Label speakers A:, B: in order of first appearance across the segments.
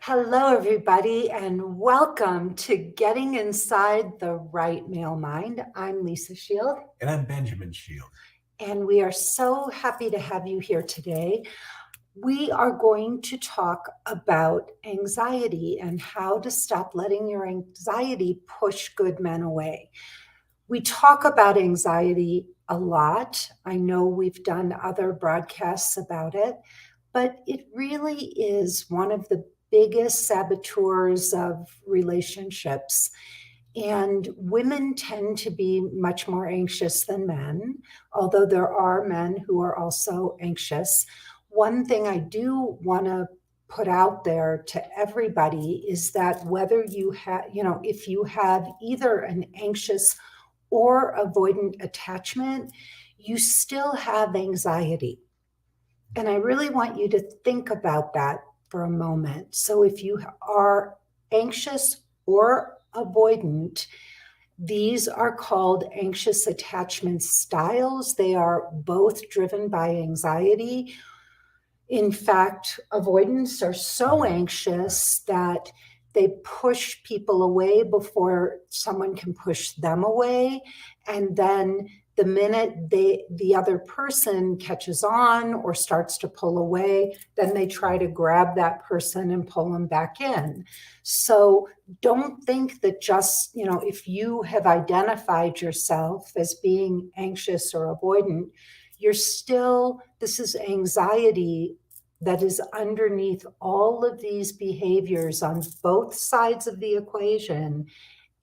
A: Hello, everybody, and welcome to Getting Inside the Right Male Mind. I'm Lisa Shield.
B: And I'm Benjamin Shield.
A: And we are so happy to have you here today. We are going to talk about anxiety and how to stop letting your anxiety push good men away. We talk about anxiety a lot. I know we've done other broadcasts about it, but it really is one of the biggest saboteurs of relationships. And women tend to be much more anxious than men, although there are men who are also anxious. One thing I do want to put out there to everybody is that whether you have, if you have either an anxious or avoidant attachment, you still have anxiety. And I really want you to think about that for a moment. So if you are anxious or avoidant, these are called anxious attachment styles. They are both driven by anxiety. In fact, avoidants are so anxious that they push people away before someone can push them away. And then the minute the other person catches on or starts to pull away, then they try to grab that person and pull them back in. So don't think that just, if you have identified yourself as being anxious or avoidant, this is anxiety that is underneath all of these behaviors on both sides of the equation.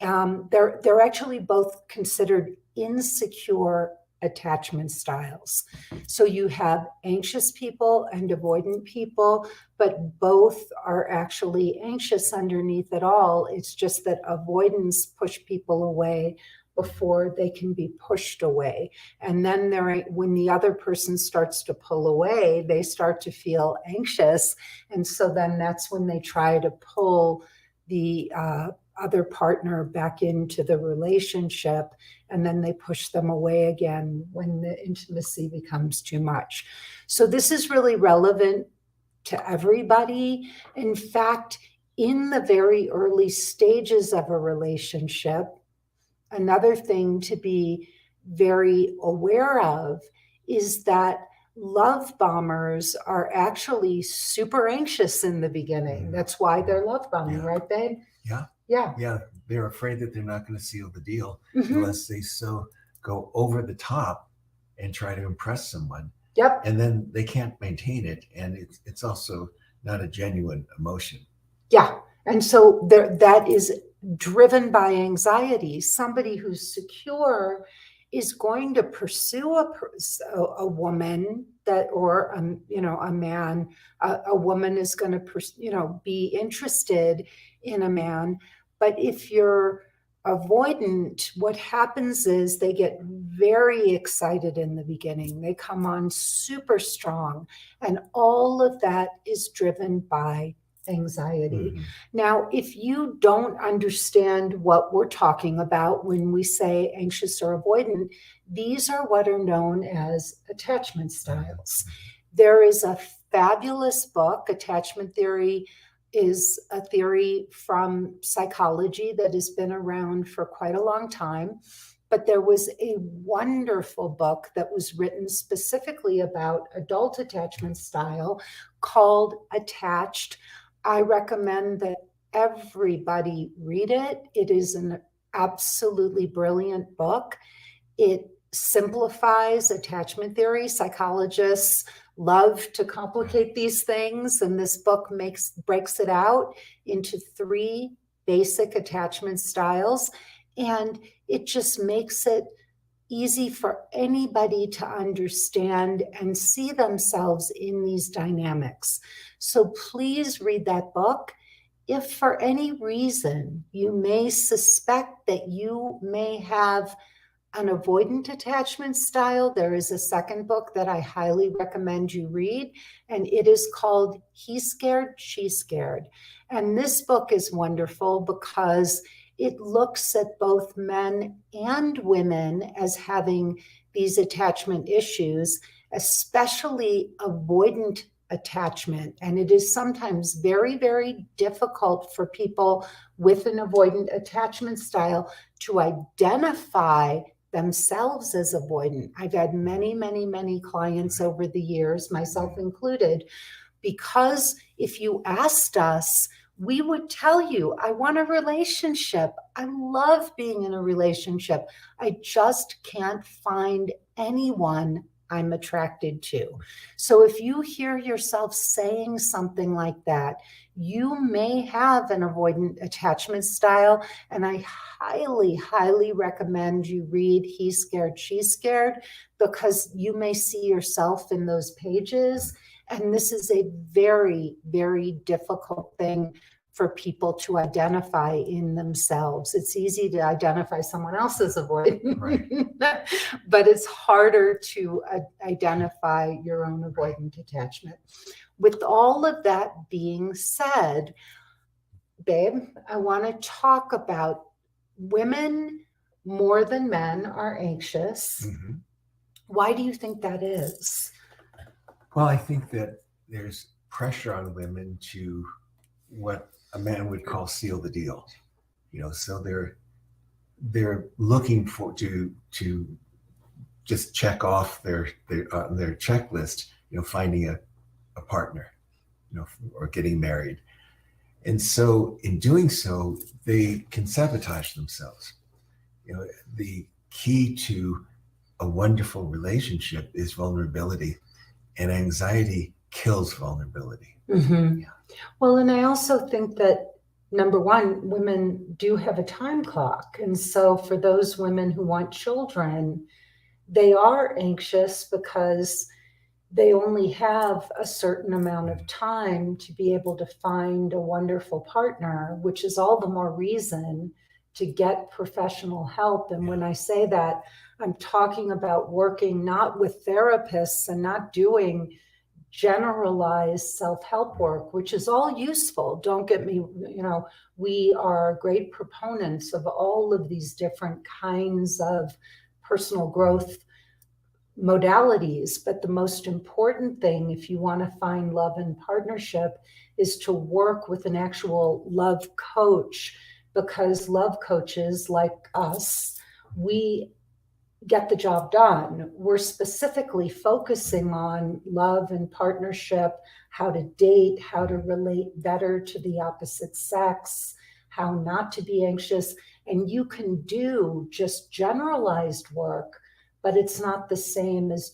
A: They're actually both considered insecure attachment styles. So you have anxious people and avoidant people, but both are actually anxious underneath it all. It's just that avoidance push people away before they can be pushed away. And then when the other person starts to pull away, they start to feel anxious. And so then that's when they try to pull the other partner back into the relationship, and then they push them away again when the intimacy becomes too much. So this is really relevant to everybody. In fact, in the very early stages of a relationship, another thing to be very aware of is that love bombers are actually super anxious in the beginning. That's why they're love bombing, right, babe?
B: Yeah. They're afraid that they're not going to seal the deal unless they go over the top and try to impress someone.
A: Yep.
B: And then they can't maintain it. And it's also not a genuine emotion.
A: Yeah. And so that is driven by anxiety. Somebody who's secure is going to pursue a woman or a man. A woman is going to be interested in a man. But if you're avoidant, what happens is they get very excited in the beginning. They come on super strong, and all of that is driven by anxiety. Now, if you don't understand what we're talking about when we say anxious or avoidant, these are what are known as attachment styles. There is a fabulous book. Attachment theory is a theory from psychology that has been around for quite a long time. But there was a wonderful book that was written specifically about adult attachment style called Attached. I recommend that everybody read it. It is an absolutely brilliant book. It simplifies attachment theory. Psychologists love to complicate these things, and this book breaks it out into 3 basic attachment styles, and it just makes it easy for anybody to understand and see themselves in these dynamics. So please read that book. If for any reason you may suspect that you may have an avoidant attachment style, there is a second book that I highly recommend you read, and it is called He's Scared, She's Scared. And this book is wonderful because it looks at both men and women as having these attachment issues, especially avoidant attachment. And it is sometimes very, very difficult for people with an avoidant attachment style to identify themselves as avoidant. I've had many, many, many clients over the years, myself included, because if you asked us, we would tell you, I want a relationship. I love being in a relationship. I just can't find anyone I'm attracted to. So if you hear yourself saying something like that, you may have an avoidant attachment style. And I highly, highly recommend you read He's Scared, She's Scared, because you may see yourself in those pages. And this is a very, very difficult thing for people to identify in themselves. It's easy to identify someone else's avoidant,
B: Right.
A: but it's harder to identify your own avoidant attachment. With all of that being said, babe, I want to talk about women more than men are anxious.
B: Mm-hmm.
A: Why do you think that is?
B: Well, I think that there's pressure on women to what a man would call seal the deal. So they're looking for to just check off their checklist, finding a partner, or getting married. And so in doing so, they can sabotage themselves. The key to a wonderful relationship is vulnerability, and anxiety kills vulnerability.
A: Mm-hmm.
B: Yeah.
A: Well, and I also think that, number one, women do have a time clock. And so for those women who want children, they are anxious because they only have a certain amount of time to be able to find a wonderful partner, which is all the more reason to get professional help. And when I say that, I'm talking about working not with therapists and not doing generalized self-help work, which is all useful. Don't get me, we are great proponents of all of these different kinds of personal growth modalities. But the most important thing, if you want to find love and partnership, is to work with an actual love coach, because love coaches like us, we get the job done. We're specifically focusing on love and partnership, how to date, how to relate better to the opposite sex, how not to be anxious. And you can do just generalized work, but it's not the same as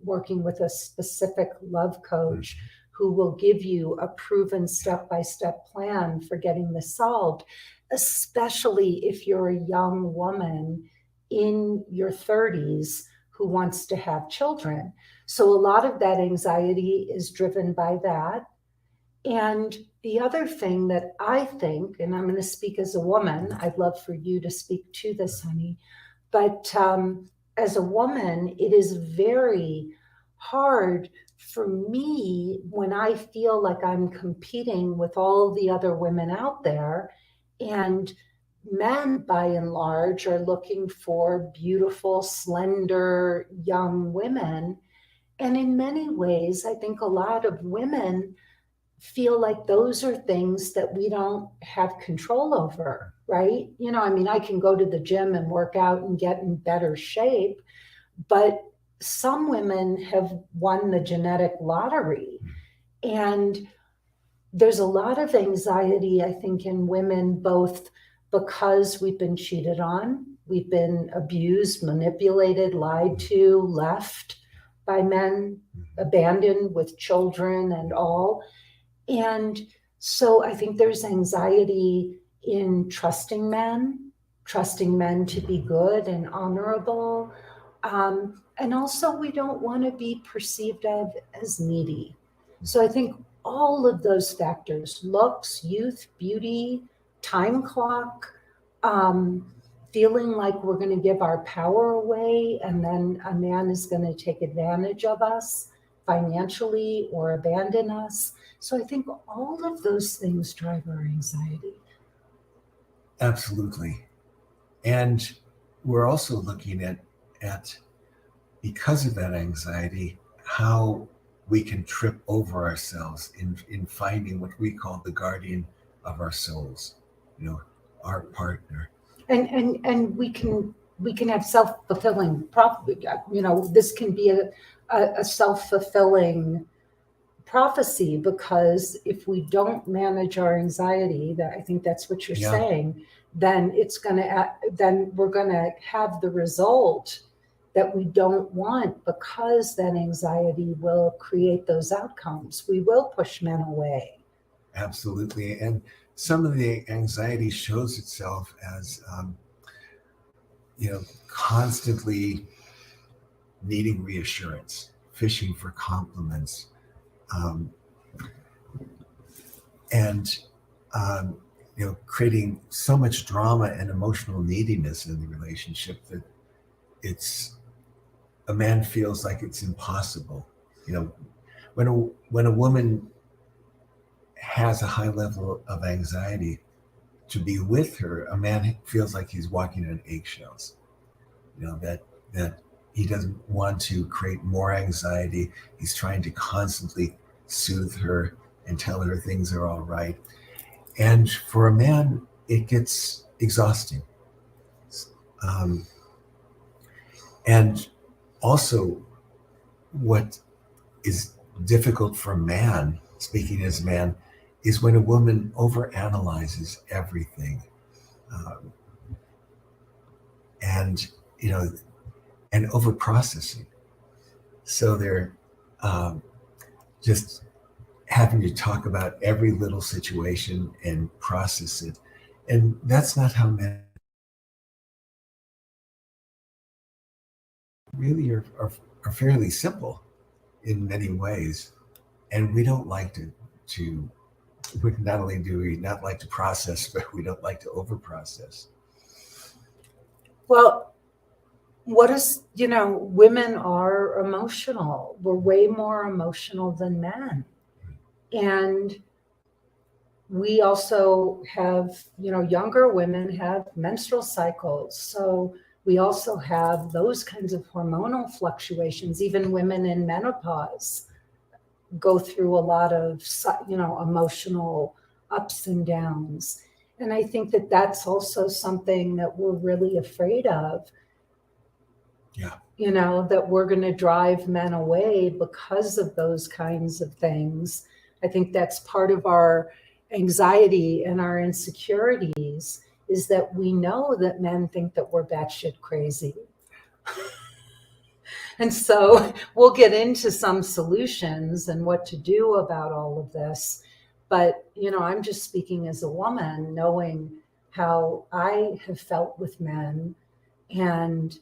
A: working with a specific love coach who will give you a proven step-by-step plan for getting this solved, especially if you're a young woman in your 30s who wants to have children. So a lot of that anxiety is driven by that. And the other thing that I think, and I'm going to speak as a woman, I'd love for you to speak to this, honey, but as a woman, it is very hard for me when I feel like I'm competing with all the other women out there, and men, by and large, are looking for beautiful, slender, young women. And in many ways, I think a lot of women feel like those are things that we don't have control over, right? I can go to the gym and work out and get in better shape, but some women have won the genetic lottery. And there's a lot of anxiety, I think, in women, both because we've been cheated on, we've been abused, manipulated, lied to, left by men, abandoned with children and all. And so I think there's anxiety in trusting men to be good and honorable. And also we don't want to be perceived of as needy. So I think all of those factors, looks, youth, beauty, time clock, feeling like we're going to give our power away and then a man is going to take advantage of us financially or abandon us. So I think all of those things drive our anxiety.
B: Absolutely. And we're also looking at because of that anxiety, how we can trip over ourselves in finding what we call the guardian of our souls, our partner.
A: And we can have self-fulfilling this can be a self-fulfilling prophecy, because if we don't manage our anxiety, that I think that's what you're saying, then we're gonna have the result that we don't want, because that anxiety will create those outcomes. We will push men away.
B: Absolutely. And some of the anxiety shows itself as constantly needing reassurance, fishing for compliments, and creating so much drama and emotional neediness in the relationship that a man feels like it's impossible. When a woman has a high level of anxiety, to be with her, a man feels like he's walking on eggshells. That he doesn't want to create more anxiety. He's trying to constantly soothe her and tell her things are all right. And for a man, it gets exhausting. And also, what is difficult for a man, speaking as a man, is when a woman overanalyzes everything, and overprocessing. So they're just having to talk about every little situation and process it, and that's not how men really are fairly simple in many ways, and we don't like to not only do we not like to process, but we don't like to overprocess.
A: Well, women are emotional. We're way more emotional than men. And we also have, younger women have menstrual cycles. So we also have those kinds of hormonal fluctuations. Even women in menopause go through a lot of, emotional ups and downs. And I think that that's also something that we're really afraid of.
B: Yeah.
A: That we're going to drive men away because of those kinds of things. I think that's part of our anxiety and our insecurities, is that we know that men think that we're batshit crazy. And so we'll get into some solutions and what to do about all of this. But, I'm just speaking as a woman, knowing how I have felt with men. And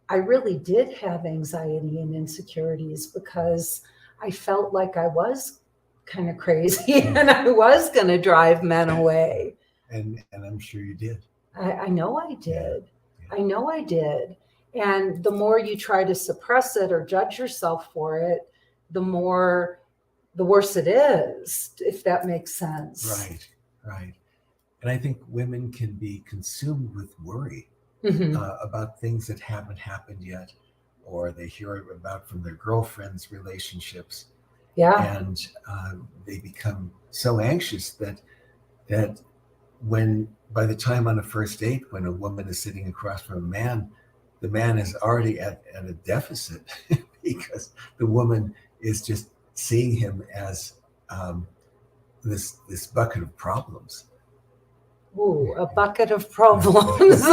A: I really did have anxiety and insecurities because I felt like I was kind of crazy and I was going to drive men away.
B: And I'm sure you did.
A: I know I did.
B: Yeah.
A: I know I did. And the more you try to suppress it or judge yourself for it, the worse it is, if that makes sense.
B: Right. And I think women can be consumed with worry about things that haven't happened yet, or they hear about from their girlfriends' relationships.
A: Yeah.
B: And they become so anxious that by the time on a first date, when a woman is sitting across from a man, the man is already at a deficit because the woman is just seeing him as this bucket of problems.
A: Ooh, a bucket of problems.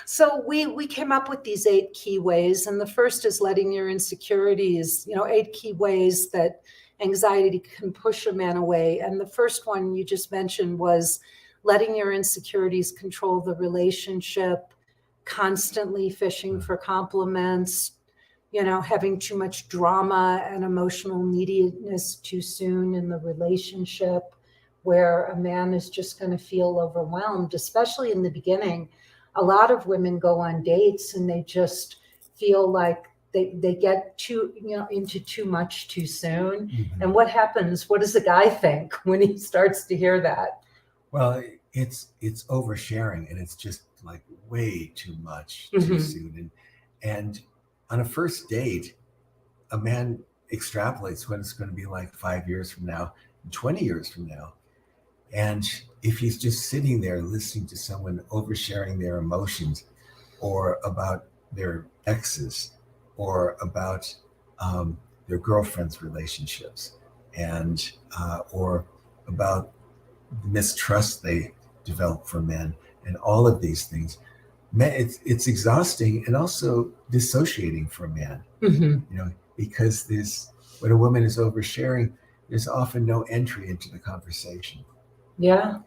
A: So we came up with these 8 key ways. And the first is letting your insecurities, 8 key ways that anxiety can push a man away. And the first one you just mentioned was letting your insecurities control the relationship, constantly fishing for compliments, having too much drama and emotional neediness too soon in the relationship, where a man is just going to feel overwhelmed, especially in the beginning. A lot of women go on dates and they just feel like they get into too much too soon.
B: Mm-hmm.
A: And what happens? What does the guy think when he starts to hear that?
B: Well, it's oversharing, and it's just like way too much too soon. And on a first date, a man extrapolates what it's going to be like 5 years from now, 20 years from now. And if he's just sitting there listening to someone oversharing their emotions, or about their exes, or about their girlfriends' relationships, and or about the mistrust they develop for men, and all of these things, it's exhausting and also dissociating for a man. Because there's, when a woman is oversharing, there's often no entry into the conversation.
A: Yeah.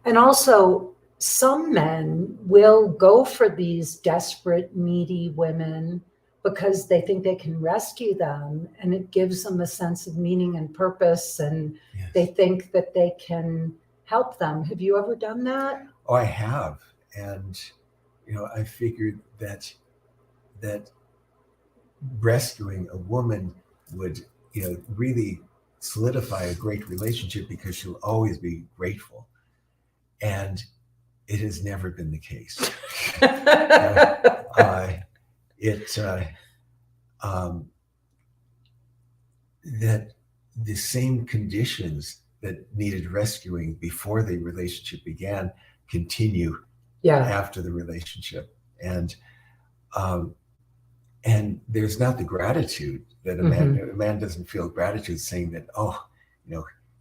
A: And also, some men will go for these desperate, needy women because they think they can rescue them, and it gives them a sense of meaning and purpose, and
B: Yes.
A: they think that they can help them. Have you ever done that?
B: Oh, I have. And, I figured that rescuing a woman would, really solidify a great relationship, because she'll always be grateful. And it has never been the case. That the same conditions that needed rescuing before the relationship began continue after the relationship. And there's not the gratitude that a man doesn't feel gratitude, saying that,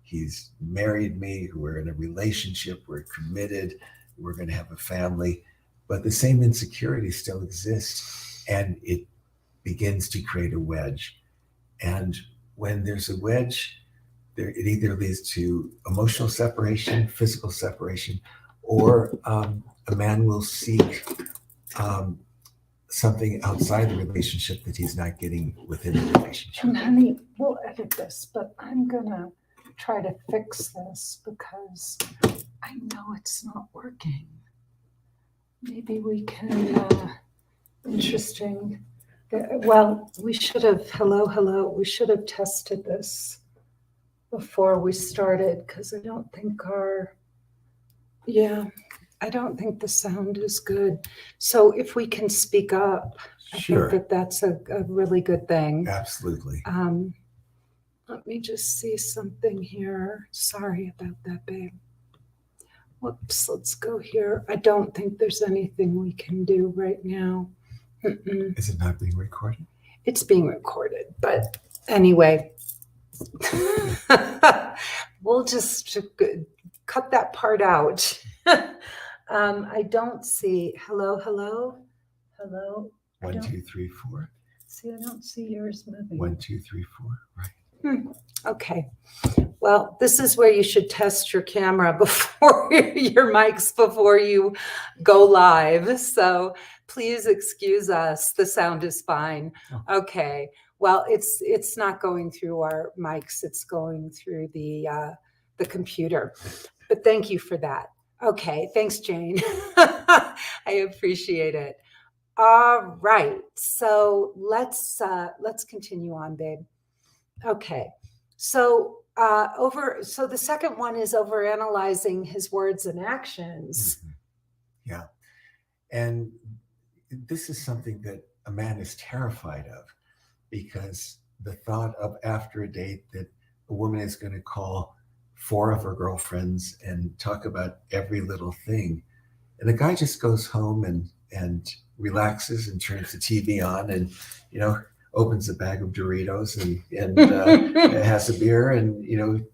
B: he's married me, we're in a relationship, we're committed, we're going to have a family. But the same insecurity still exists, and it begins to create a wedge. And when there's a wedge, it either leads to emotional separation, physical separation, or a man will seek something outside the relationship that he's not getting within the relationship.
A: And honey, we'll edit this, but I'm gonna try to fix this because I know it's not working. Maybe we can, interesting. Well, we should have, hello, we should have tested this before we started, because I don't think I don't think the sound is good. So if we can speak up,
B: Sure.
A: I think that's a really good thing.
B: Absolutely.
A: Let me just see something here. Sorry about that, babe. Whoops, let's go here. I don't think there's anything we can do right now.
B: Is it not being recorded?
A: It's being recorded, but anyway, we'll just cut that part out. I don't see, hello.
B: 1, 2, 3, 4.
A: See, I don't see yours moving.
B: 1, 2, 3, 4. Right.
A: Okay. Well, this is where you should test your camera before your mics before you go live. So please excuse us. The sound is fine.
B: Oh.
A: Okay. Well, it's not going through our mics. It's going through the computer. But thank you for that. Okay. Thanks, Jane. I appreciate it. All right. So let's continue on, babe. Okay. So so the second one is overanalyzing his words and actions.
B: Yeah. And this is something that a man is terrified of, because the thought of, after a date, that a woman is going to call 4 of her girlfriends and talk about every little thing. And the guy just goes home and relaxes and turns the TV on and, opens a bag of Doritos and has a beer and,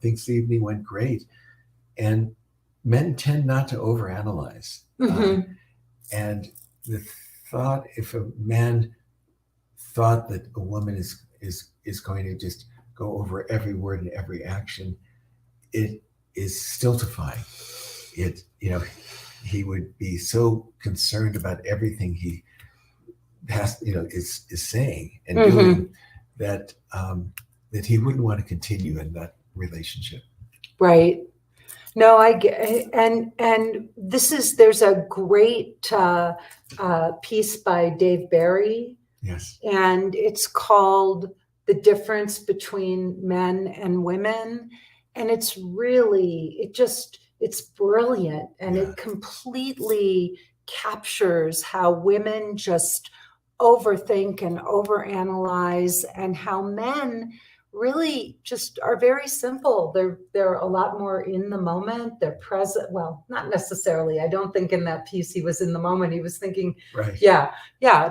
B: thinks the evening went great. And men tend not to overanalyze. And the thought, if a man thought that a woman is going to just go over every word and every action, it is stultifying. He would be so concerned about everything he has, is saying and doing, that he wouldn't want to continue in that relationship.
A: Right. No, I get, and there's a great piece by Dave Barry.
B: Yes.
A: And it's called The Difference Between Men and Women. And it's really, it's brilliant. And it completely captures how women just overthink and overanalyze, and how men really just are very simple. They're a lot more in the moment. They're present. Well, not necessarily. I don't think in that piece he was in the moment. He was thinking,
B: Right.
A: yeah,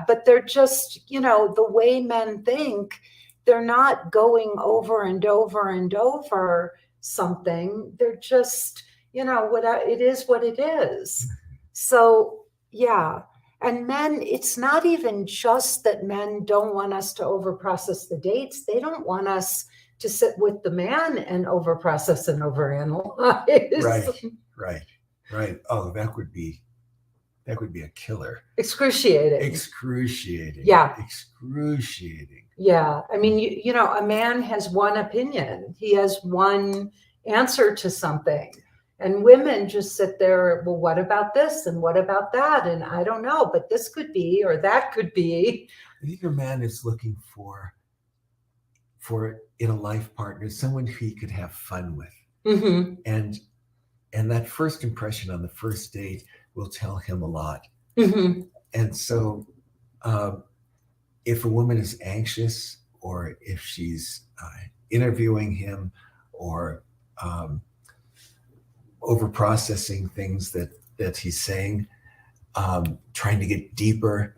A: but they're just, the way men think, they're not going over and over and over something. They're just, it is what it is. So, yeah. And men, it's not even just that men don't want us to overprocess the dates. They don't want us to sit with the man and overprocess and overanalyze.
B: Right. Oh, that would be a killer.
A: Excruciating. Yeah.
B: Excruciating.
A: Yeah. I mean, a man has one opinion. He has one answer to something. And women just sit there, well, what about this? And what about that? And I don't know, but this could be, or that could be.
B: I think a man is looking for in a life partner, someone who he could have fun with.
A: Mm-hmm.
B: And that first impression on the first date will tell him a lot.
A: Mm-hmm.
B: And so if a woman is anxious, or if she's interviewing him, or over processing things that he's saying, trying to get deeper,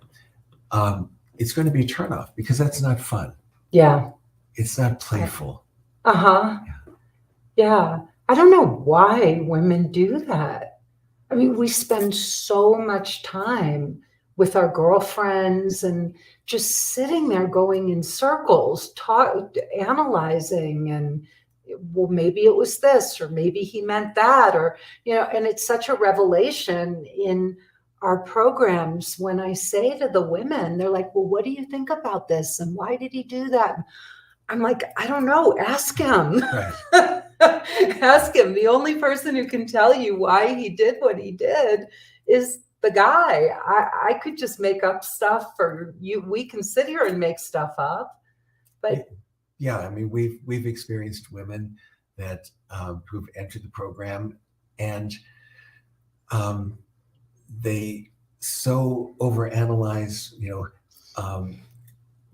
B: it's going to be a turnoff, because that's not fun.
A: Yeah.
B: It's not playful.
A: Uh-huh. Yeah. I don't know why women do that. I mean, we spend so much time with our girlfriends and just sitting there going in circles, analyzing, and well, maybe it was this, or maybe he meant that, or, and it's such a revelation in our programs when I say to the women, they're like, well, what do you think about this? And why did he do that? I'm like, I don't know. Ask him.
B: Right.
A: Ask him. The only person who can tell you why he did what he did is the guy. I could just make up stuff for you. We can sit here and make stuff up, but
B: yeah, I mean, we've experienced women that who've entered the program, and they so overanalyze.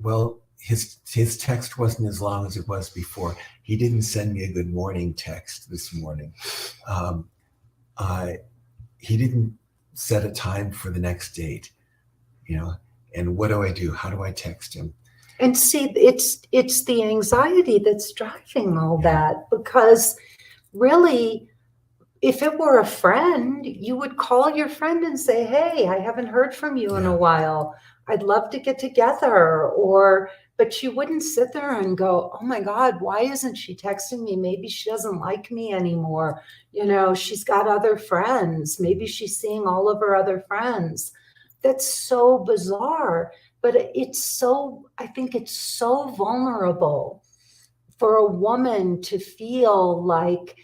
B: Well, his text wasn't as long as it was before. He didn't send me a good morning text this morning. He didn't set a time for the next date. And what do I do? How do I text him?
A: And see, it's the anxiety that's driving all that, because really, if it were a friend, you would call your friend and say, hey, I haven't heard from you in a while. I'd love to get together. But you wouldn't sit there and go, oh my God, why isn't she texting me? Maybe she doesn't like me anymore. She's got other friends. Maybe she's seeing all of her other friends. That's so bizarre. But I think it's so vulnerable for a woman to feel like,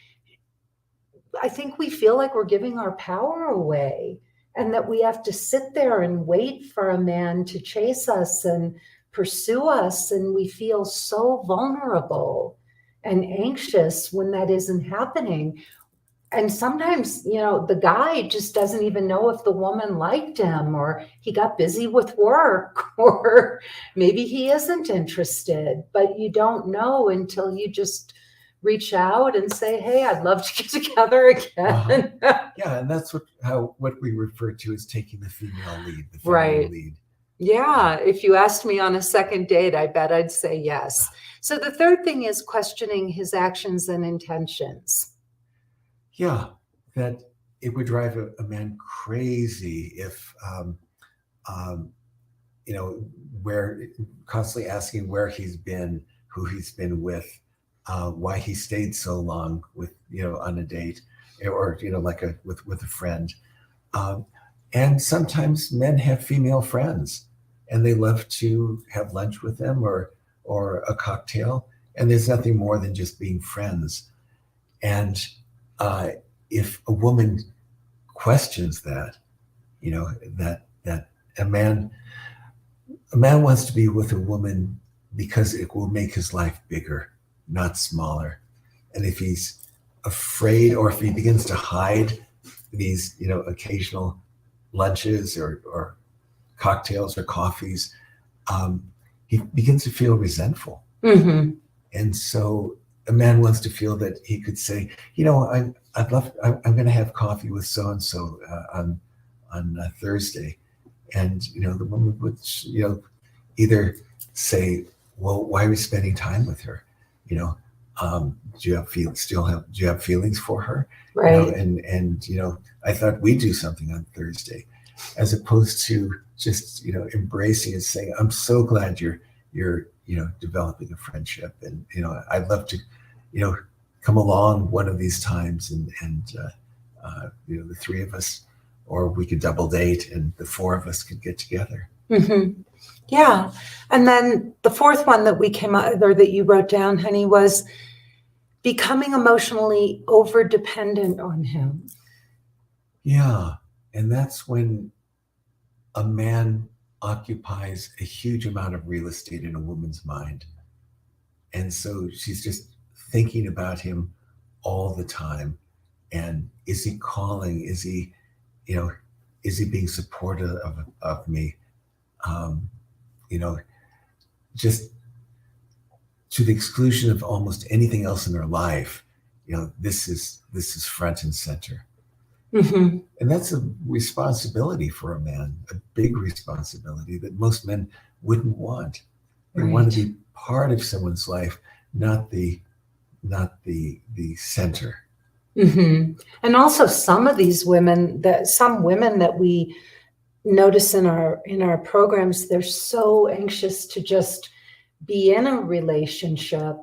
A: I think we feel like we're giving our power away, and that we have to sit there and wait for a man to chase us and pursue us. And we feel so vulnerable and anxious when that isn't happening. And sometimes, the guy just doesn't even know if the woman liked him, or he got busy with work, or maybe he isn't interested, but you don't know until you just reach out and say, hey, I'd love to get together again.
B: Yeah. And that's what we refer to as taking the female lead, the
A: Right.
B: lead.
A: Yeah. If you asked me on a second date, I bet I'd say yes. So the third thing is questioning his actions and intentions.
B: Yeah, that it would drive a man crazy if, where constantly asking where he's been, who he's been with, why he stayed so long with, on a date, or, with a friend. And sometimes men have female friends, and they love to have lunch with them, or a cocktail. And there's nothing more than just being friends. And if a woman questions that, that a man wants to be with a woman because it will make his life bigger, not smaller. And if he's afraid, or if he begins to hide these, occasional lunches or cocktails or coffees, he begins to feel resentful.
A: Mm-hmm.
B: And so a man wants to feel that he could say, I'm going to have coffee with so-and-so on Thursday. And, the woman would, either say, well, why are we spending time with her? Do you have feelings for her?
A: Right.
B: And I thought we'd do something on Thursday, as opposed to just, embracing and saying, I'm so glad you're developing a friendship. And, I'd love to, come along one of these times and the three of us, or we could double date and the four of us could get together.
A: Mm-hmm. Yeah. And then the fourth one that we came out, or that you wrote down, honey, was becoming emotionally over dependent on him.
B: Yeah. And that's when a man occupies a huge amount of real estate in a woman's mind. And so she's just thinking about him all the time. And is he calling? Is he being supportive of me? Just to the exclusion of almost anything else in her life, this is front and center.
A: Mm-hmm.
B: And that's a responsibility for a man, a big responsibility that most men wouldn't want. They want to be part of someone's life, not the center.
A: Mm-hmm. And also some women that we notice in our programs, they're so anxious to just be in a relationship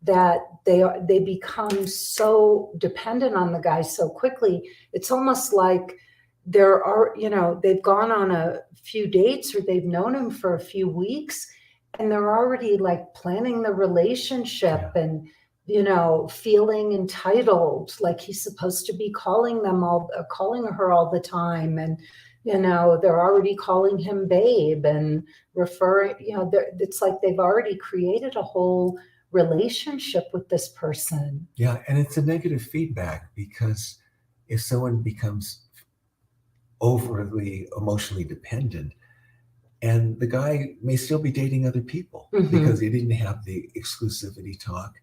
A: that they become so dependent on the guy so quickly. It's almost like they've gone on a few dates, or they've known him for a few weeks, and they're already like planning the relationship. Yeah. And feeling entitled, like he's supposed to be calling her all the time. And, they're already calling him babe and referring, it's like they've already created a whole relationship with this person.
B: Yeah. And it's a negative feedback, because if someone becomes overly emotionally dependent, and the guy may still be dating other people, mm-hmm. because he didn't have the exclusivity talk.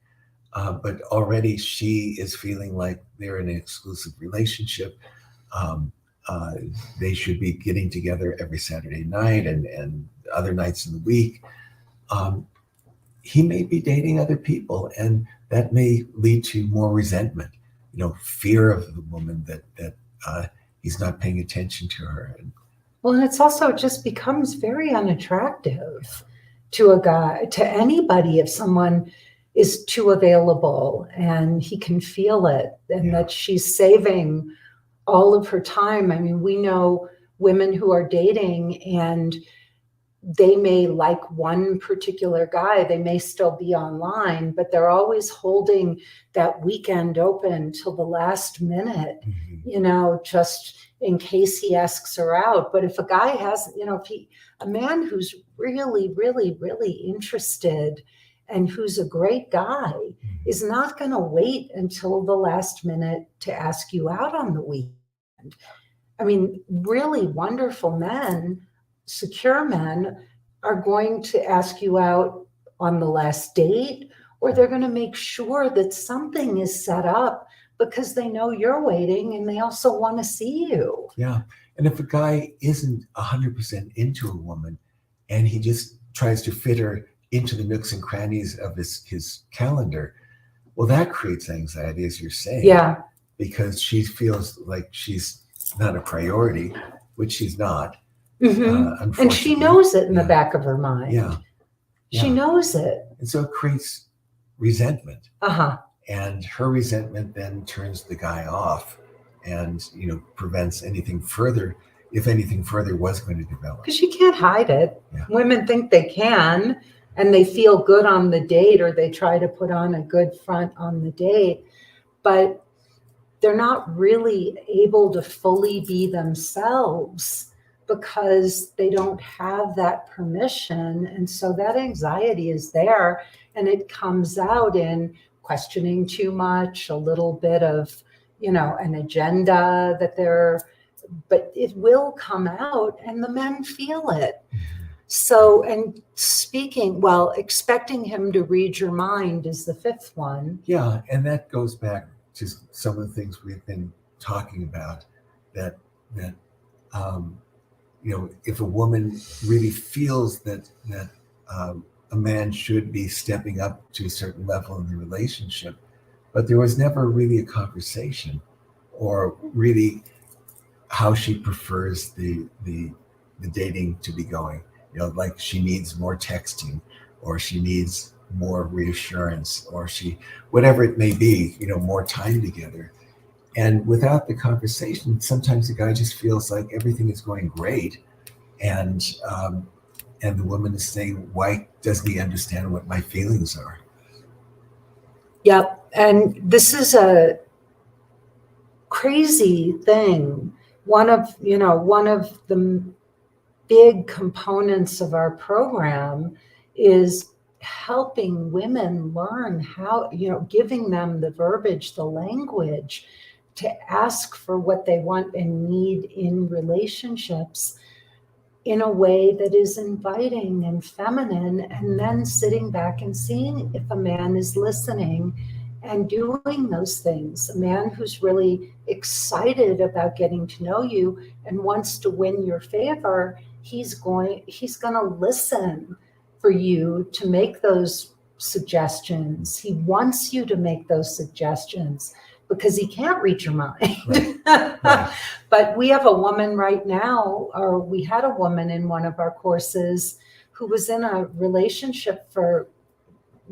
B: But already she is feeling like they're in an exclusive relationship. They should be getting together every Saturday night and other nights in the week. He may be dating other people, and that may lead to more resentment, fear of the woman that he's not paying attention to her.
A: Well, and it's also, it just becomes very unattractive to a guy, to anybody, if someone is too available and he can feel it, and that she's saving all of her time. I mean, we know women who are dating and they may like one particular guy, they may still be online, but they're always holding that weekend open till the last minute, mm-hmm. Just in case he asks her out. But if a guy has, a man who's really, really, really interested and who's a great guy, is not going to wait until the last minute to ask you out on the weekend. I mean, really wonderful men, secure men, are going to ask you out on the last date, or they're going to make sure that something is set up because they know you're waiting and they also want to see you.
B: Yeah. And if a guy isn't 100% into a woman and he just tries to fit her into the nooks and crannies of his calendar, well, that creates anxiety, as you're saying.
A: Yeah.
B: Because she feels like she's not a priority, which she's not.
A: Mm-hmm. And she knows it in the back of her mind.
B: Yeah.
A: She knows it.
B: And so it creates resentment.
A: Uh-huh.
B: And her resentment then turns the guy off and, prevents anything further, if anything further was going to develop.
A: Because you can't hide it.
B: Yeah.
A: Women think they can, and they feel good on the date, or they try to put on a good front on the date, but they're not really able to fully be themselves because they don't have that permission. And so that anxiety is there, and it comes out in questioning too much, a little bit of, an agenda but it will come out, and the men feel it. So, and speaking, well, expecting him to read your mind is the fifth one.
B: Yeah, and that goes back to some of the things we've been talking about. That if a woman really feels that a man should be stepping up to a certain level in the relationship, but there was never really a conversation, or really how she prefers the dating to be going. Like she needs more texting, or she needs more reassurance, or whatever it may be, more time together. And without the conversation, sometimes the guy just feels like everything is going great, and the woman is saying, "Why doesn't he understand what my feelings are?"
A: Yep, and this is a crazy thing. One of the big components of our program is helping women learn how, giving them the verbiage, the language to ask for what they want and need in relationships in a way that is inviting and feminine, and then sitting back and seeing if a man is listening and doing those things. A man who's really excited about getting to know you and wants to win your favor, he's going to listen for you to make those suggestions. He wants you to make those suggestions because he can't read your mind.
B: Right.
A: But we have a woman right now, or we had a woman in one of our courses who was in a relationship for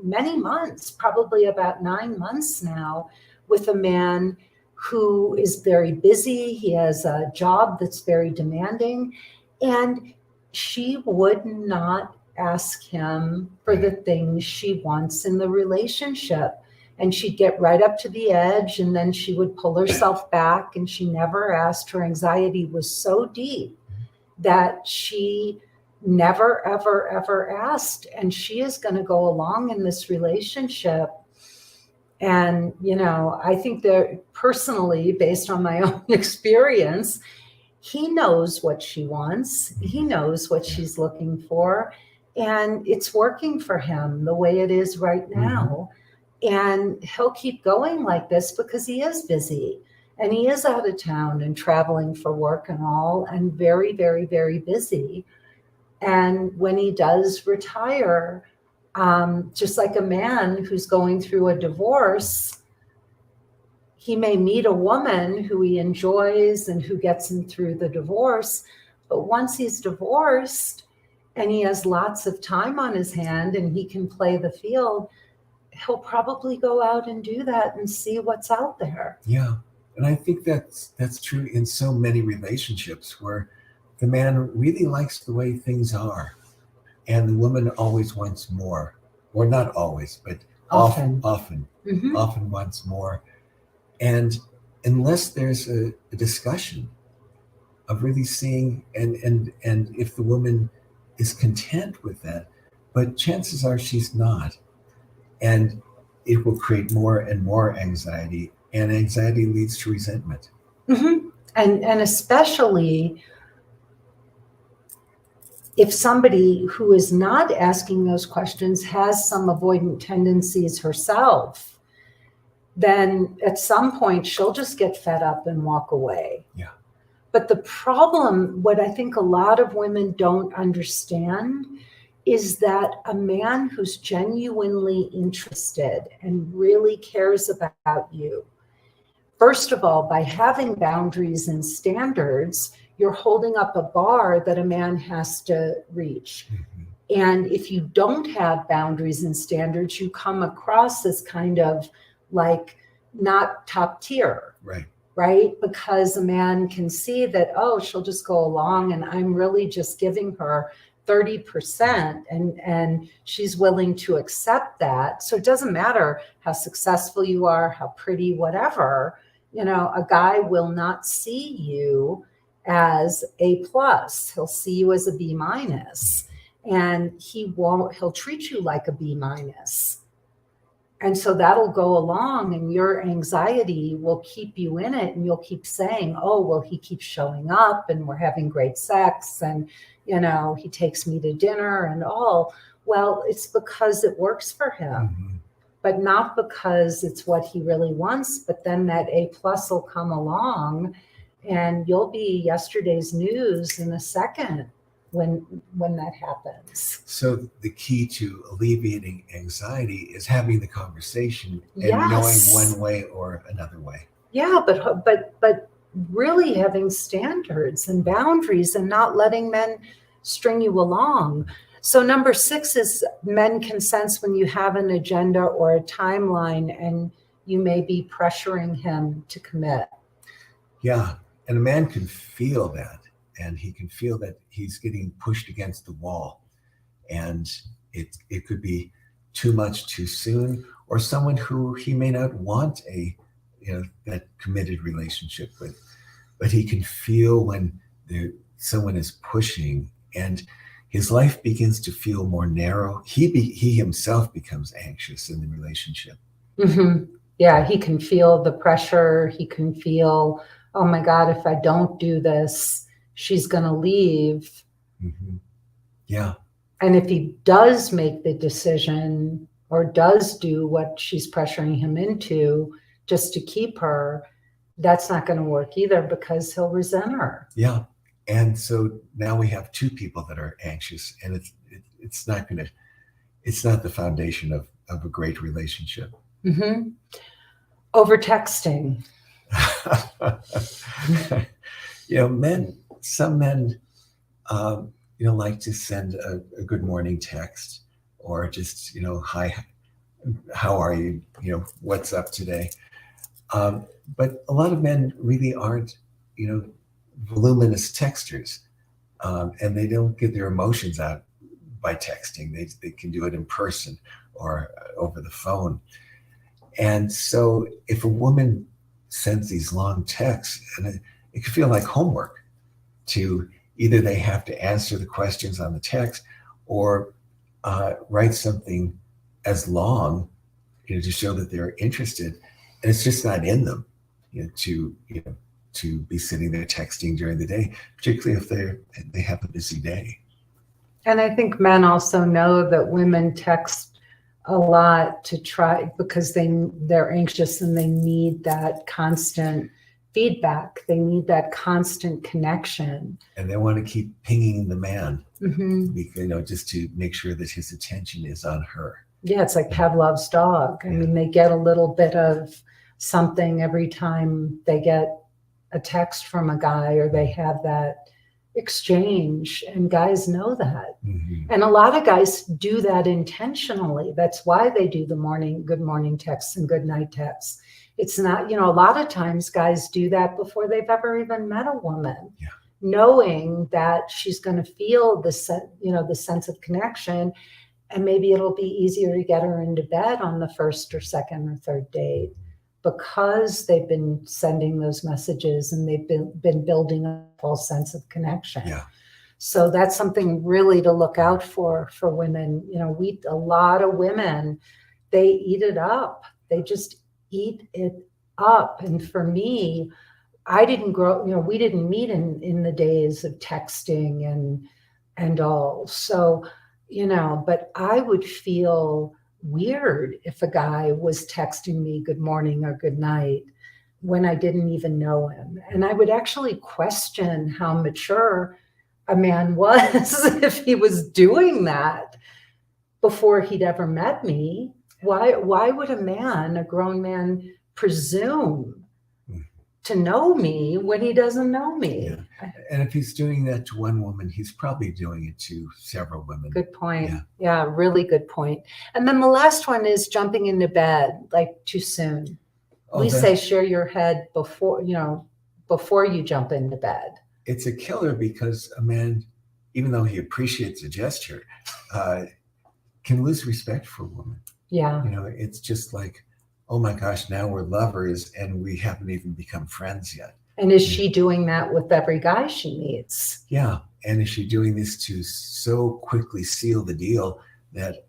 A: many months, probably about 9 months now, with a man who is very busy. He has a job that's very demanding, and she would not ask him for the things she wants in the relationship. And she'd get right up to the edge, and then she would pull herself back, and she never asked. Her anxiety was so deep that she never, ever, ever asked. And she is going to go along in this relationship. And, I think that personally, based on my own experience, he knows what she wants. He knows what she's looking for. And it's working for him the way it is right now. And he'll keep going like this because he is busy, and he is out of town and traveling for work and all, and very, very, very busy. And when he does retire, just like a man who's going through a divorce, he may meet a woman who he enjoys and who gets him through the divorce. But once he's divorced and he has lots of time on his hand and he can play the field, he'll probably go out and do that and see what's out there.
B: Yeah. And I think that's true in so many relationships, where the man really likes the way things are, and the woman always wants more, or not always, but often wants more. And unless there's a discussion of really seeing, and if the woman is content with that, but chances are she's not. And it will create more and more anxiety, and anxiety leads to resentment.
A: And especially if somebody who is not asking those questions has some avoidant tendencies herself, then at some point she'll just get fed up and walk away.
B: Yeah.
A: But the problem, what I think a lot of women don't understand, is that a man who's genuinely interested and really cares about you, first of all, by having boundaries and standards, you're holding up a bar that a man has to reach. And if you don't have boundaries and standards, you come across as kind of like not top tier. Right? Because a man can see that, oh, she'll just go along and I'm really just giving her 30%, and she's willing to accept that. So it doesn't matter how successful you are, how pretty, whatever, a guy will not see you as A+. He'll see you as a B-, and he'll treat you like a B-. And so that'll go along, and your anxiety will keep you in it, and you'll keep saying, oh, well, he keeps showing up and we're having great sex, and, he takes me to dinner and all. Well, it's because it works for him, but not because it's what he really wants. But then that A+ will come along and you'll be yesterday's news in a second when that happens.
B: So the key to alleviating anxiety is having the conversation and
A: Yes.
B: knowing one way or another way.
A: Yeah, but really having standards and boundaries and not letting men string you along. So number 6 is men can sense when you have an agenda or a timeline and you may be pressuring him to commit.
B: Yeah, and a man can feel that, and he can feel that he's getting pushed against the wall, and it could be too much too soon, or someone who he may not want that committed relationship with, but he can feel when someone is pushing, and his life begins to feel more narrow. He himself becomes anxious in the relationship.
A: Mm-hmm. Yeah, he can feel the pressure. He can feel, oh my God, if I don't do this, she's going to leave.
B: Mm-hmm. Yeah.
A: And if he does make the decision or does do what she's pressuring him into just to keep her, that's not going to work either, because he'll resent her.
B: Yeah. And so now we have 2 people that are anxious, and it's not the foundation of a great relationship.
A: Mm-hmm. Over texting.
B: Some men like to send a good morning text, or just, hi, how are you? What's up today? But a lot of men really aren't, voluminous texters, and they don't get their emotions out by texting. They can do it in person or over the phone. And so if a woman sends these long texts, and it can feel like homework to either they have to answer the questions on the text or write something as long, to show that they're interested. And it's just not in them, to be sitting there texting during the day, particularly if they have a busy day.
A: And I think men also know that women text a lot to try, because they're anxious and they need that constant feedback. They need that constant connection.
B: And they want to keep pinging the man,
A: mm-hmm.
B: Just to make sure that his attention is on her.
A: Yeah, it's like Pavlov's dog. I mean, they get a little bit of something every time they get a text from a guy or they have that exchange, and guys know that.
B: Mm-hmm.
A: And a lot of guys do that intentionally. That's why they do the good morning texts and good night texts. It's not, a lot of times guys do that before they've ever even met a woman, knowing that she's going to feel the sense of connection, and maybe it'll be easier to get her into bed on the first or second or third date, because they've been sending those messages and they've been building a false sense of connection.
B: Yeah.
A: So that's something really to look out for women. A lot of women, they eat it up. They just eat it up. And for me, I didn't grow, we didn't meet in the days of texting and all. So, but I would feel weird if a guy was texting me good morning or good night when I didn't even know him. And I would actually question how mature a man was if he was doing that before he'd ever met me. Why would a grown man, presume to know me when he doesn't know me?
B: Yeah. And if he's doing that to one woman, he's probably doing it to several women.
A: Good point. Yeah, really good point. And then the last one is jumping into bed, like too soon. We say share your head before you jump into bed.
B: It's a killer, because a man, even though he appreciates a gesture, can lose respect for a woman.
A: Yeah.
B: It's just like, oh my gosh, now we're lovers and we haven't even become friends yet.
A: And is she doing that with every guy she meets?
B: Yeah. And is she doing this to so quickly seal the deal that,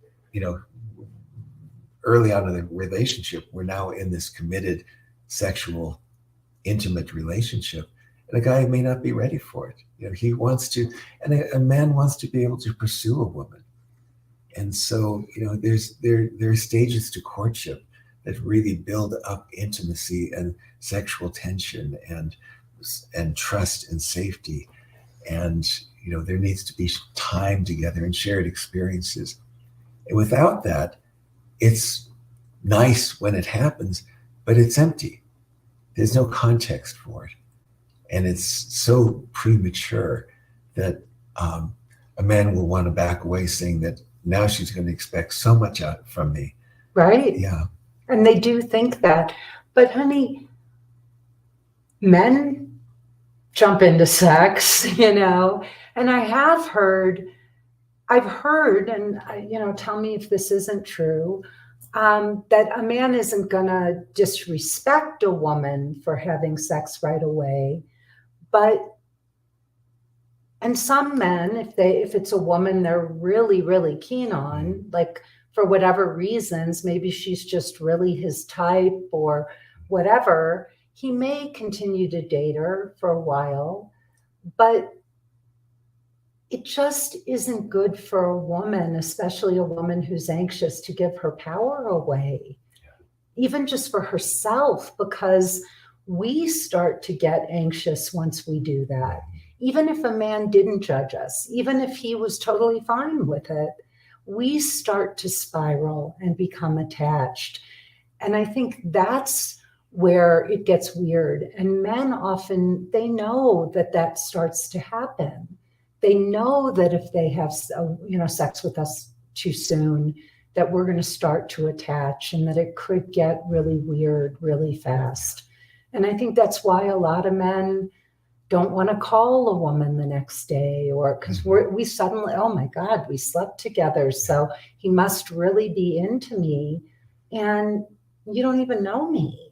B: early on in the relationship, we're now in this committed sexual intimate relationship, and a guy may not be ready for it. He wants to, and a man wants to be able to pursue a woman. And so, there are stages to courtship that really build up intimacy and sexual tension and trust and safety. And, there needs to be time together and shared experiences. And without that, it's nice when it happens, but it's empty. There's no context for it. And it's so premature that a man will want to back away, saying that now she's going to expect so much out from me.
A: Right.
B: Yeah.
A: And they do think that. But honey, men jump into sex, and I've heard, and tell me if this isn't true, that a man isn't gonna disrespect a woman for having sex right away, and some men, if it's a woman they're really, really keen on, like for whatever reasons, maybe she's just really his type or whatever, he may continue to date her for a while, but it just isn't good for a woman, especially a woman who's anxious, to give her power away, even just for herself, because we start to get anxious once we do that. Even if a man didn't judge us, even if he was totally fine with it, we start to spiral and become attached. And I think that's where it gets weird. And men often, they know that starts to happen. They know that if they have, sex with us too soon, that we're going to start to attach, and that it could get really weird really fast. And I think that's why a lot of men don't want to call a woman the next day, or because we suddenly, oh my God, we slept together, so he must really be into me, and you don't even know me.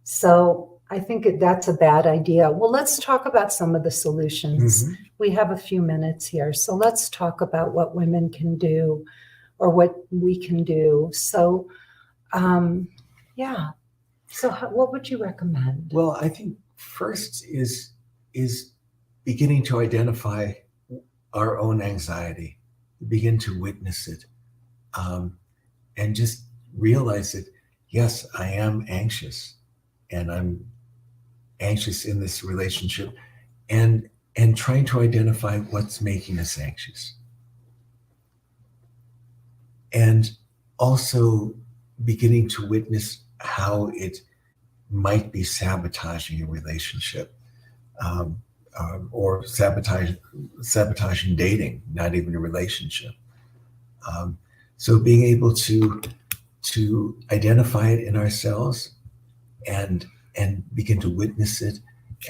A: So I think that's a bad idea. Well, let's talk about some of the solutions. Mm-hmm. We have a few minutes here, so let's talk about what women can do, or what we can do. So, So what would you recommend?
B: Well, I think first is beginning to identify our own anxiety, begin to witness it, and just realize that, yes, I am anxious, and I'm anxious in this relationship, and trying to identify what's making us anxious. And also beginning to witness how it might be sabotaging a relationship, or sabotaging dating, not even a relationship. So being able to identify it in ourselves and begin to witness it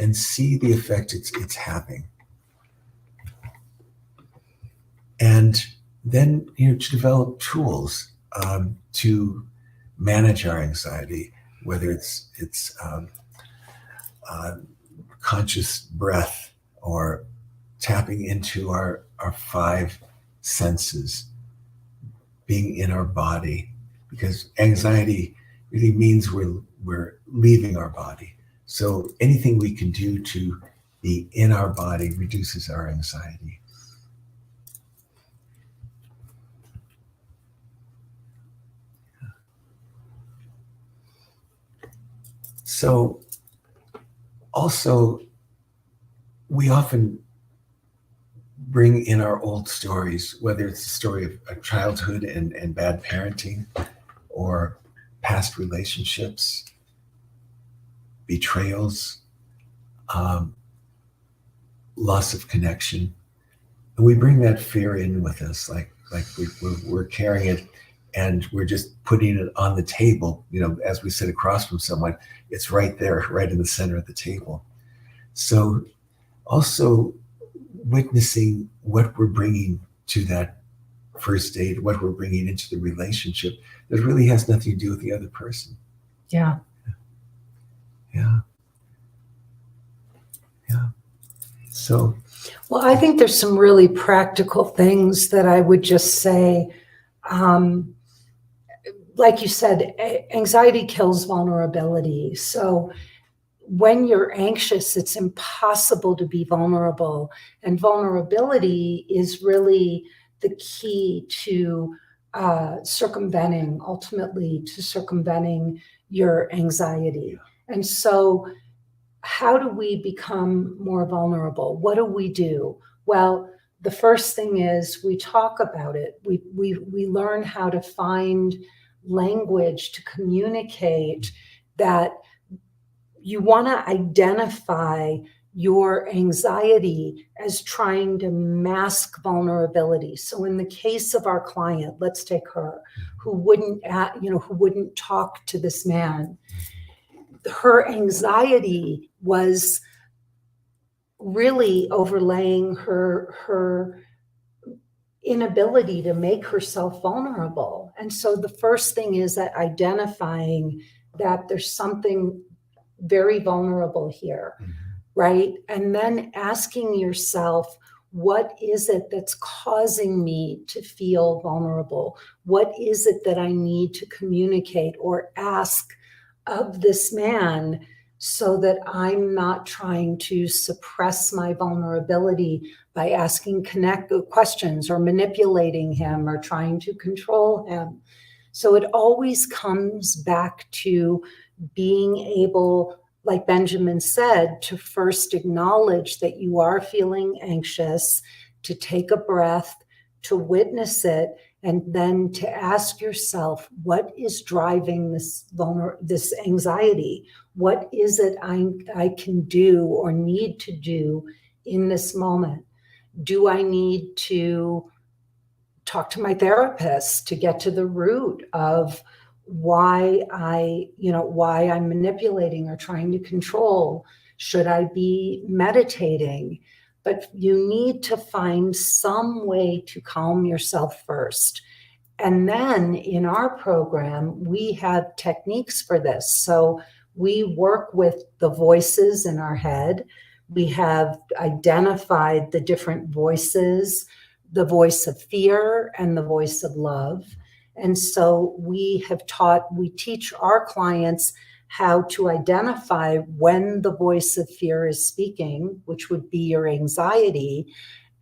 B: and see the effect it's having. And then, to develop tools to manage our anxiety, whether it's conscious breath, or tapping into our five senses, being in our body, because anxiety really means we're leaving our body. So anything we can do to be in our body reduces our anxiety. So also, we often bring in our old stories, whether it's the story of childhood and bad parenting, or past relationships, betrayals, loss of connection. And we bring that fear in with us, like we're carrying it, and we're just putting it on the table, as we sit across from someone, it's right there, right in the center of the table. So also witnessing what we're bringing to that first date, what we're bringing into the relationship that really has nothing to do with the other person.
A: Yeah.
B: Yeah. Yeah. So.
A: Well, I think there's some really practical things that I would just say. like you said, anxiety kills vulnerability. So when you're anxious, it's impossible to be vulnerable. And vulnerability is really the key to ultimately to circumventing your anxiety. And so how do we become more vulnerable? What do we do? Well, the first thing is we talk about it. We learn how to find language to communicate that you want to identify your anxiety as trying to mask vulnerability. So in the case of our client, let's take her, who wouldn't talk to this man. Her anxiety was really overlaying her inability to make herself vulnerable. And so the first thing is that identifying that there's something very vulnerable here, right? And then asking yourself, what is it that's causing me to feel vulnerable? What is it that I need to communicate or ask of this man so that I'm not trying to suppress my vulnerability by asking questions or manipulating him or trying to control him? So it always comes back to being able, like Benjamin said, to first acknowledge that you are feeling anxious, to take a breath, to witness it, and then to ask yourself, what is driving this anxiety? What is it I can do or need to do in this moment? Do I need to talk to my therapist to get to the root of why I'm manipulating or trying to control? Should I be meditating? But you need to find some way to calm yourself first. And then in our program, we have techniques for this. So we work with the voices in our head. We have identified the different voices, the voice of fear and the voice of love. And so we teach our clients how to identify when the voice of fear is speaking, which would be your anxiety.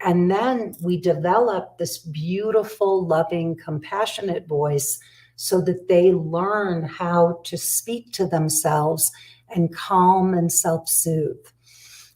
A: And then we develop this beautiful, loving, compassionate voice so that they learn how to speak to themselves and calm and self-soothe.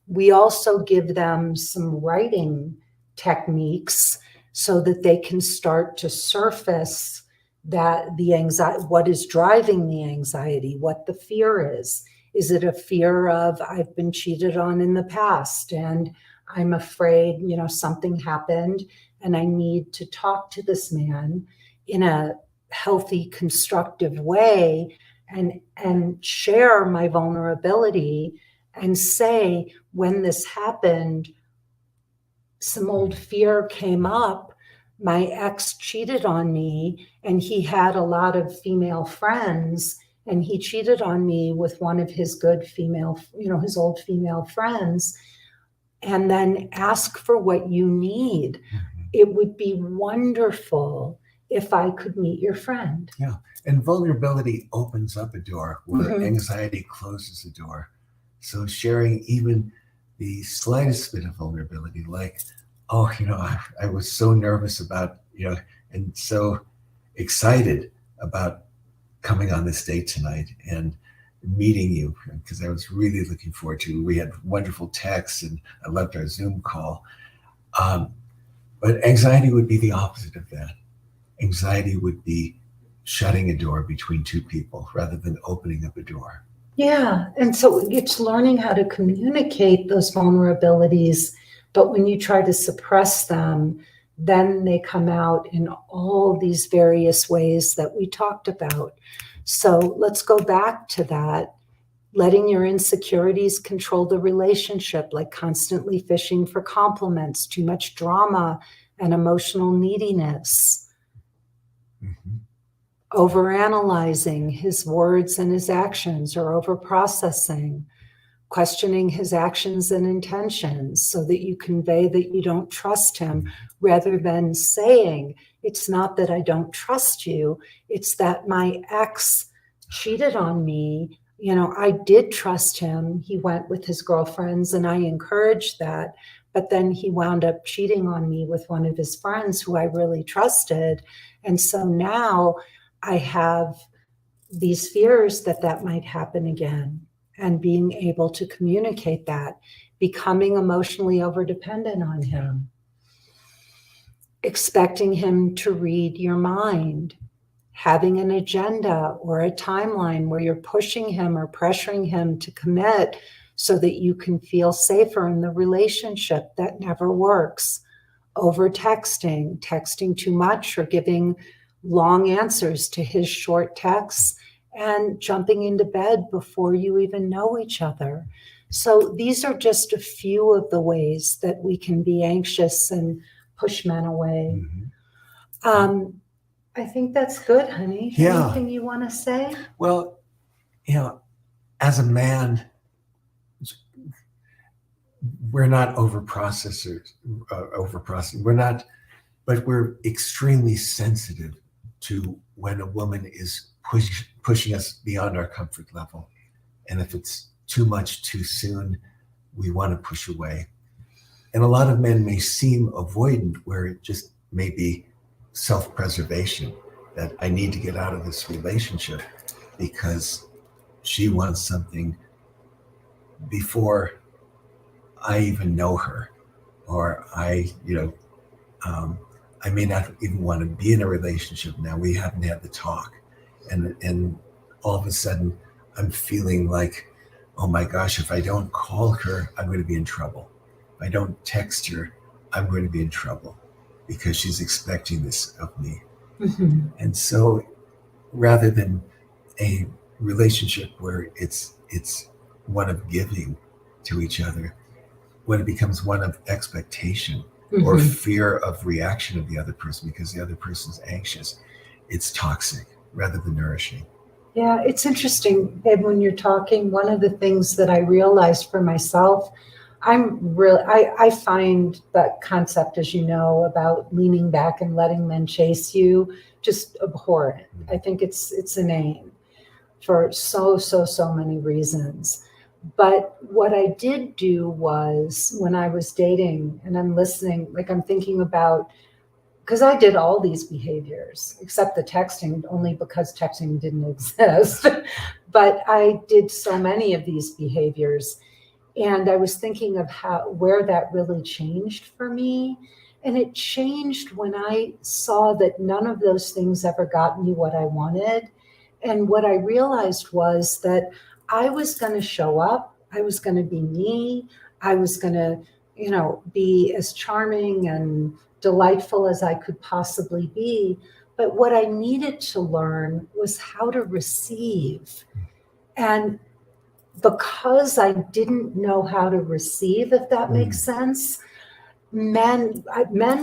A: We also give them some writing techniques so that they can start to surface that the anxiety, what is driving the anxiety, what the fear is. Is it a fear of I've been cheated on in the past and I'm afraid, something happened and I need to talk to this man in a healthy, constructive way and share my vulnerability and say, when this happened, some old fear came up. My ex cheated on me and he had a lot of female friends and he cheated on me with one of his good female, his old female friends. And then ask for what you need. It would be wonderful if I could meet your friend.
B: Yeah. And vulnerability opens up a door where anxiety closes the door. So sharing even the slightest bit of vulnerability, like, I was so nervous about, and so excited about coming on this date tonight and meeting you, because I was really looking forward to it. We had wonderful texts and I loved our Zoom call. But anxiety would be the opposite of that. Anxiety would be shutting a door between two people rather than opening up a door.
A: Yeah. And so it's learning how to communicate those vulnerabilities. But when you try to suppress them, then they come out in all these various ways that we talked about. So let's go back to that. Letting your insecurities control the relationship, like constantly fishing for compliments, too much drama and emotional neediness. Overanalyzing his words and his actions or overprocessing. Questioning his actions and intentions so that you convey that you don't trust him, rather than saying, It's not that I don't trust you. It's that my ex cheated on me. You know, I did trust him. He went with his girlfriends and I encouraged that. But then he wound up cheating on me with one of his friends who I really trusted. And so now I have these fears that that might happen again, and being able to communicate that, becoming emotionally overdependent on him, expecting him to read your mind, having an agenda or a timeline where you're pushing him or pressuring him to commit so that you can feel safer in the relationship. That never works. Over texting, texting too much, or giving long answers to his short texts, and jumping into bed before you even know each other. So these are just a few of the ways that we can be anxious and push men away. I think that's good, honey.
B: Yeah.
A: Anything you want to say?
B: Well, you know, as a man, we're not over processors, We're not, but we're extremely sensitive to when a woman is pushing us beyond our comfort level. And if it's too much too soon, we want to push away. And a lot of men may seem avoidant, where it just may be self-preservation, that I need to get out of this relationship because she wants something before I even know her, or I may not even want to be in a relationship now. We haven't had the talk, and all of a sudden I'm feeling like, oh my gosh, if I don't call her, I'm going to be in trouble. If I don't text her, I'm going to be in trouble because she's expecting this of me.
A: Mm-hmm.
B: And so rather than a relationship where it's one of giving to each other, when it becomes one of expectation or fear of reaction of the other person because the other person's anxious, it's toxic rather than nourishing.
A: Yeah, it's interesting, babe, when you're talking, one of the things that I realized for myself, I find that concept, as you know, about leaning back and letting men chase you just abhorrent. I think it's inane for so many reasons. But what I did do was, when I was dating and I'm listening, like I'm thinking about, because I did all these behaviors except the texting, only because texting didn't exist. But I did so many of these behaviors. And I was thinking of where that really changed for me. And it changed when I saw that none of those things ever got me what I wanted. And what I realized was that I was going to show up. I was going to be me. I was going to, be as charming and delightful as I could possibly be. But what I needed to learn was how to receive. And because I didn't know how to receive, if that makes sense, men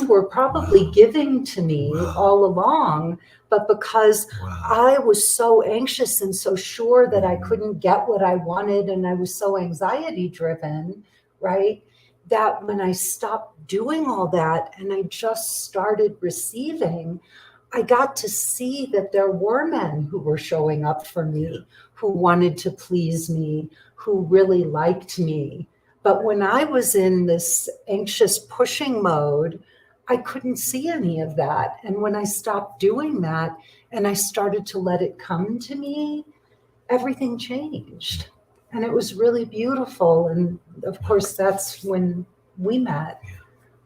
A: were probably giving to me all along, but because I was so anxious and so sure that I couldn't get what I wanted, and I was so anxiety driven, right, that when I stopped doing all that and I just started receiving, I got to see that there were men who were showing up for me, who wanted to please me, who really liked me. But when I was in this anxious pushing mode, I couldn't see any of that. And when I stopped doing that and I started to let it come to me, everything changed. And it was really beautiful. And of course, that's when we met.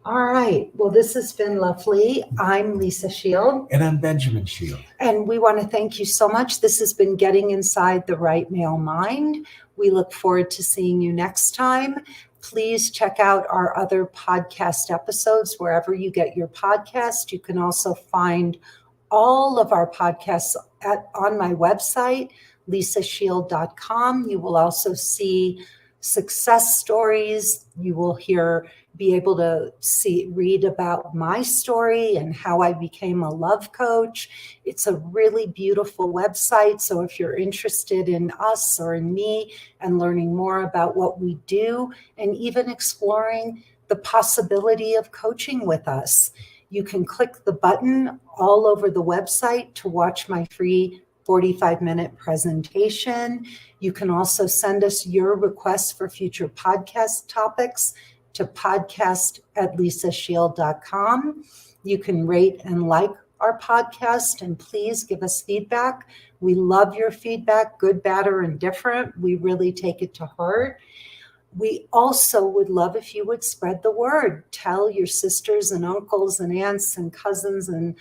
A: All right. Well, this has been lovely. I'm Lisa Shield.
B: And I'm Benjamin Shield.
A: And we want to thank you so much. This has been Getting Inside the Right Male Mind. We look forward to seeing you next time. Please check out our other podcast episodes wherever you get your podcast. You can also find all of our podcasts on my website, lisashield.com. You will also see success stories. You will be able to read about my story and how I became a love coach. It's a really beautiful website. So if you're interested in us or in me and learning more about what we do, and even exploring the possibility of coaching with us, You can click the button all over the website to watch my free 45-minute presentation. You can also send us your requests for future podcast topics to podcast@lisashield.com. You can rate and like our podcast, and please give us feedback. We love your feedback, good, bad, or indifferent. We really take it to heart. We also would love if you would spread the word. Tell your sisters and uncles and aunts and cousins and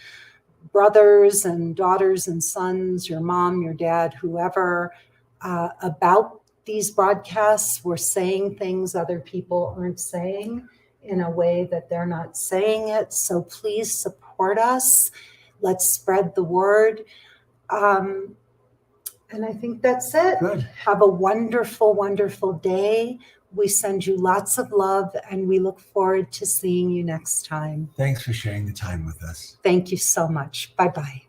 A: brothers and daughters and sons, your mom, your dad, whoever, about these broadcasts. We're saying things other people aren't saying in a way that they're not saying it. So please support us. Let's spread the word. And I think that's it.
B: Good.
A: Have a wonderful, wonderful day. We send you lots of love, and we look forward to seeing you next time.
B: Thanks for sharing the time with us.
A: Thank you so much. Bye-bye.